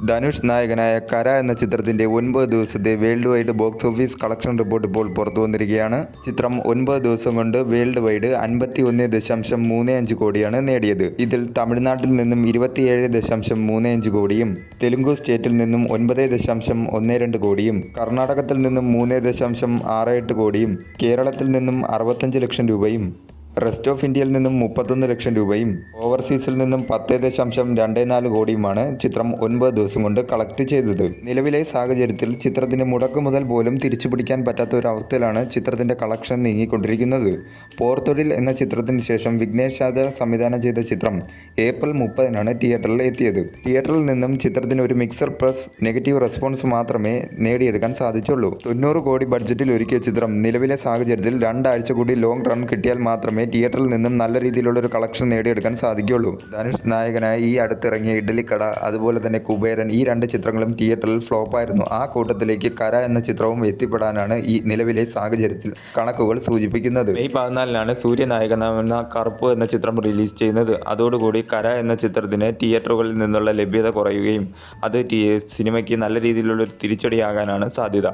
ധനുഷ് നായകനായ കര എന്ന ചിത്രത്തിന്റെ 9 ദിവസത്തെ world wide box office collection report ഇപ്പോൾ പുറത്തു വന്നിരിക്കുകയാണ്. ചിത്രം 9 ദിവസം കൊണ്ട് വേൾഡ് വൈഡ് 51.35 കോടിയാണ് നേടിയത്. ഇതിൽ തമിഴ്നാട്ടിൽ നിന്നും 27.35 കോടിയും, തെലുങ്കു സ്റ്റേറ്റിൽ നിന്നും 9.12 കോടിയും, കർണാടകത്തിൽ നിന്നും 3.68 കോടിയും, കേരളത്തിൽ നിന്നും 65 ലക്ഷം രൂപയും, റെസ്റ്റ് ഓഫ് ഇന്ത്യയിൽ നിന്നും 31 ലക്ഷം രൂപയും, ഓവർസീസിൽ നിന്നും 10.24 കോടിയുമാണ് ചിത്രം 9 ദിവസം കൊണ്ട് കളക്ട് ചെയ്തത്. നിലവിലെ സാഹചര്യത്തിൽ ചിത്രത്തിന് മുടക്ക് മുതൽ പോലും തിരിച്ചു പിടിക്കാൻ പറ്റാത്ത ഒരു അവസ്ഥയിലാണ് ചിത്രത്തിന്റെ കളക്ഷൻ നീങ്ങിക്കൊണ്ടിരിക്കുന്നത്. പോർതൊഴിൽ എന്ന ചിത്രത്തിന് ശേഷം വിഘ്നേഷ് രാജ സംവിധാനം ചെയ്ത ചിത്രം ഏപ്രിൽ 30-നാണ് തിയേറ്ററിൽ എത്തിയത്. തിയേറ്ററിൽ നിന്നും ചിത്രത്തിന് ഒരു മിക്സർ പ്ലസ് നെഗറ്റീവ് റെസ്പോൺസ് മാത്രമേ നേടിയെടുക്കാൻ സാധിച്ചുള്ളൂ. 90 കോടി ബഡ്ജറ്റിൽ ഒരുക്കിയ ചിത്രം നിലവിലെ സാഹചര്യത്തിൽ 2 ആഴ്ച കൂടി ലോങ് റൺ കിട്ടിയാൽ മാത്രമേ തിയേറ്ററിൽ നിന്നും നല്ല രീതിയിലുള്ള ഒരു കളക്ഷൻ നേടിയെടുക്കാൻ സാധിക്കുകയുള്ളൂ. ധനുഷ് നായകനായ ഈ അടുത്തിറങ്ങിയ ഇഡ്ഡലിക്കട, അതുപോലെ തന്നെ കുബേരൻ, ഈ 2 ചിത്രങ്ങളും തിയേറ്ററിൽ ഫ്ലോപ്പായിരുന്നു. ആ കൂട്ടത്തിലേക്ക് കര എന്ന ചിത്രവും എത്തിപ്പെടാനാണ് ഈ നിലവിലെ സാഹചര്യത്തിൽ കണക്കുകൾ സൂചിപ്പിക്കുന്നത്. മെയ് 14-നാണ് സൂര്യ നായകനാവുന്ന കറുപ്പ് എന്ന ചിത്രം റിലീസ് ചെയ്യുന്നത്. അതോടുകൂടി കര എന്ന ചിത്രത്തിന് തിയേറ്ററുകളിൽ നിന്നുള്ള ലഭ്യത കുറയുകയും അത് സിനിമയ്ക്ക് നല്ല രീതിയിലുള്ള ഒരു തിരിച്ചടിയാകാനാണ് സാധ്യത.